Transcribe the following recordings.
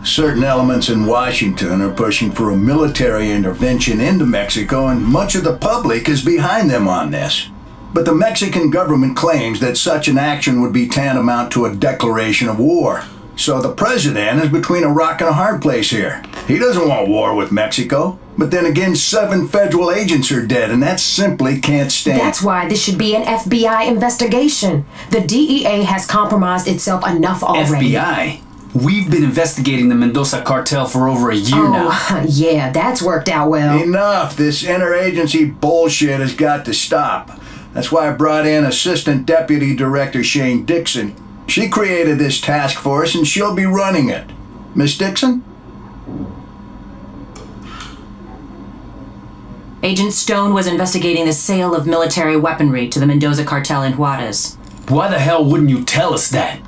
Certain elements in Washington are pushing for a military intervention into Mexico, and much of the public is behind them on this. But the Mexican government claims that such an action would be tantamount to a declaration of war. So the president is between a rock and a hard place here. He doesn't want war with Mexico. But then again, 7 federal agents are dead, and that simply can't stand. That's why this should be an FBI investigation. The DEA has compromised itself enough already. FBI? We've been investigating the Mendoza cartel for over a year now. Yeah, that's worked out well. Enough. This interagency bullshit has got to stop. That's why I brought in Assistant Deputy Director Shane Dixon. She created this task force, and she'll be running it. Miss Dixon? Agent Stone was investigating the sale of military weaponry to the Mendoza cartel in Juarez. Why the hell wouldn't you tell us that?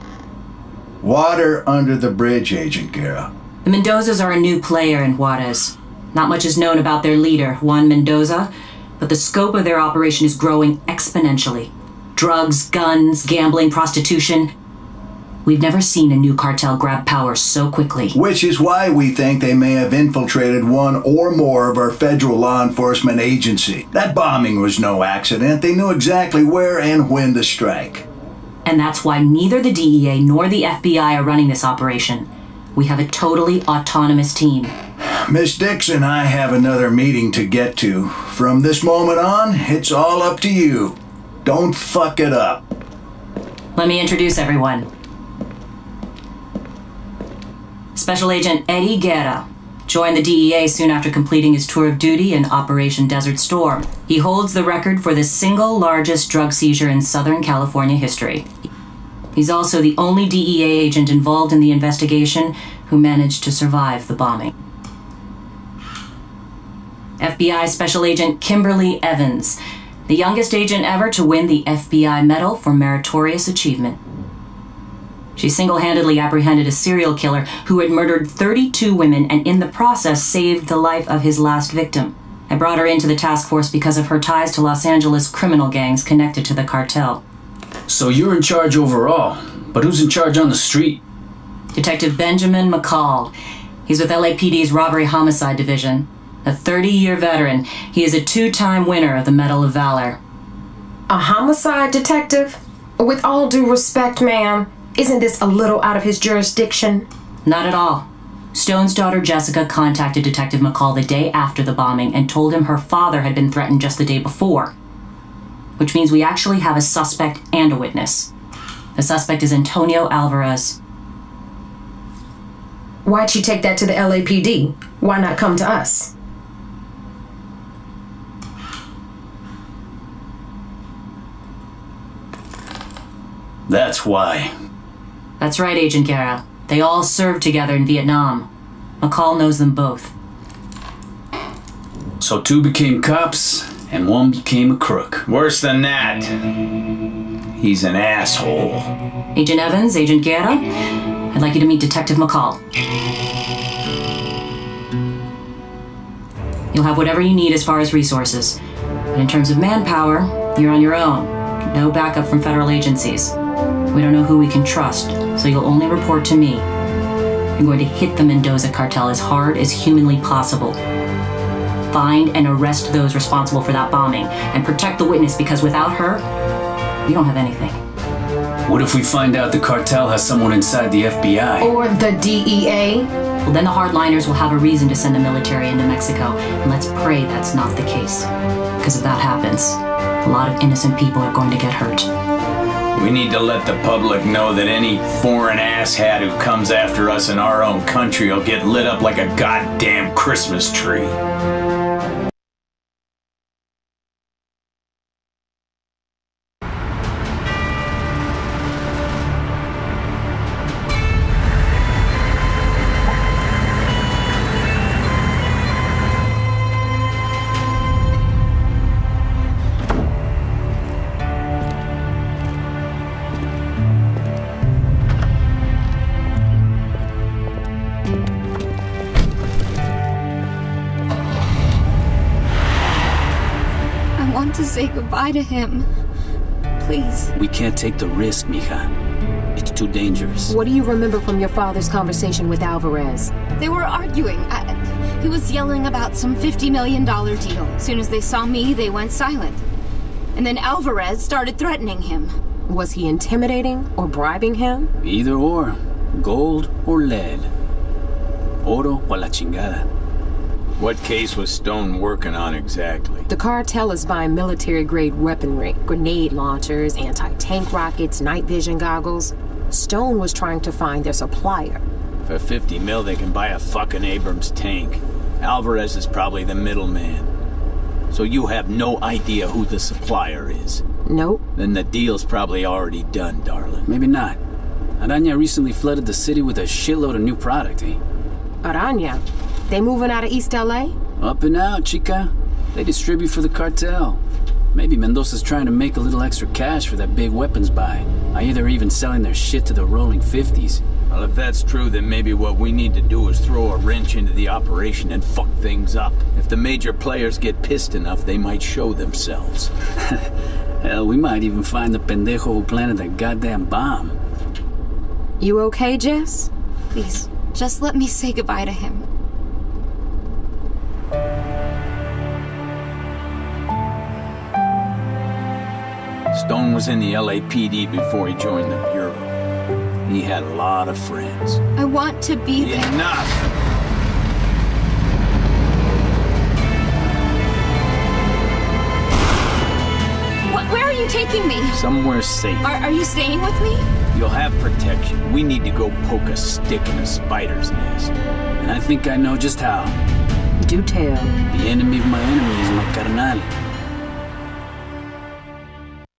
Water under the bridge, Agent Guerra. The Mendozas are a new player in Juarez. Not much is known about their leader, Juan Mendoza, but the scope of their operation is growing exponentially. Drugs, guns, gambling, prostitution. We've never seen a new cartel grab power so quickly. Which is why we think they may have infiltrated one or more of our federal law enforcement agency. That bombing was no accident. They knew exactly where and when to strike. And that's why neither the DEA nor the FBI are running this operation. We have a totally autonomous team. Miss Dixon, I have another meeting to get to. From this moment on, it's all up to you. Don't fuck it up. Let me introduce everyone. Special Agent Eddie Guerra joined the DEA soon after completing his tour of duty in Operation Desert Storm. He holds the record for the single largest drug seizure in Southern California history. He's also the only DEA agent involved in the investigation who managed to survive the bombing. FBI Special Agent Kimberly Evans, the youngest agent ever to win the FBI Medal for Meritorious Achievement. She single-handedly apprehended a serial killer who had murdered 32 women and in the process saved the life of his last victim. I brought her into the task force because of her ties to Los Angeles criminal gangs connected to the cartel. So you're in charge overall, but who's in charge on the street? Detective Benjamin McCall. He's with LAPD's Robbery Homicide Division. A 30-year veteran, he is a 2-time winner of the Medal of Valor. A homicide detective? With all due respect, ma'am, isn't this a little out of his jurisdiction? Not at all. Stone's daughter Jessica contacted Detective McCall the day after the bombing and told him her father had been threatened just the day before. Which means we actually have a suspect and a witness. The suspect is Antonio Alvarez. Why'd she take that to the LAPD? Why not come to us? That's why. That's right, Agent Guerra. They all served together in Vietnam. McCall knows them both. So 2 became cops, and 1 became a crook. Worse than that. He's an asshole. Agent Evans, Agent Guerra, I'd like you to meet Detective McCall. You'll have whatever you need as far as resources. But in terms of manpower, you're on your own. No backup from federal agencies. We don't know who we can trust, so you'll only report to me. You're going to hit the Mendoza cartel as hard as humanly possible. Find and arrest those responsible for that bombing, and protect the witness, because without her, we don't have anything. What if we find out the cartel has someone inside the FBI? Or the DEA? Well, then the hardliners will have a reason to send the military into Mexico, and let's pray that's not the case. Because if that happens, a lot of innocent people are going to get hurt. We need to let the public know that any foreign asshat who comes after us in our own country will get lit up like a goddamn Christmas tree. To say goodbye to him. Please. We can't take the risk, mija. It's too dangerous. What do you remember from your father's conversation with Alvarez? They were arguing. He was yelling about some $50 million deal. As soon as they saw me, they went silent. And then Alvarez started threatening him. Was he intimidating or bribing him? Either or. Gold or lead. Oro o la chingada. What case was Stone working on exactly? The cartel is buying military-grade weaponry, grenade launchers, anti-tank rockets, night vision goggles. Stone was trying to find their supplier. For 50 mil, they can buy a fucking Abrams tank. Alvarez is probably the middleman. So you have no idea who the supplier is? Nope. Then the deal's probably already done, darling. Maybe not. Araña recently flooded the city with a shitload of new product, eh? Araña? They moving out of East LA? Up and out, chica. They distribute for the cartel. Maybe Mendoza's trying to make a little extra cash for that big weapons buy. I hear they're even selling their shit to the rolling 50s. Well, if that's true, then maybe what we need to do is throw a wrench into the operation and fuck things up. If the major players get pissed enough, they might show themselves. Hell, we might even find the pendejo who planted that goddamn bomb. You okay, Jess? Please, just let me say goodbye to him. Stone was in the LAPD before he joined the Bureau. He had a lot of friends. I want to be there. Enough! Where are you taking me? Somewhere safe. Are you staying with me? You'll have protection. We need to go poke a stick in a spider's nest. And I think I know just how. Do tell. The enemy of my enemy is my carnal.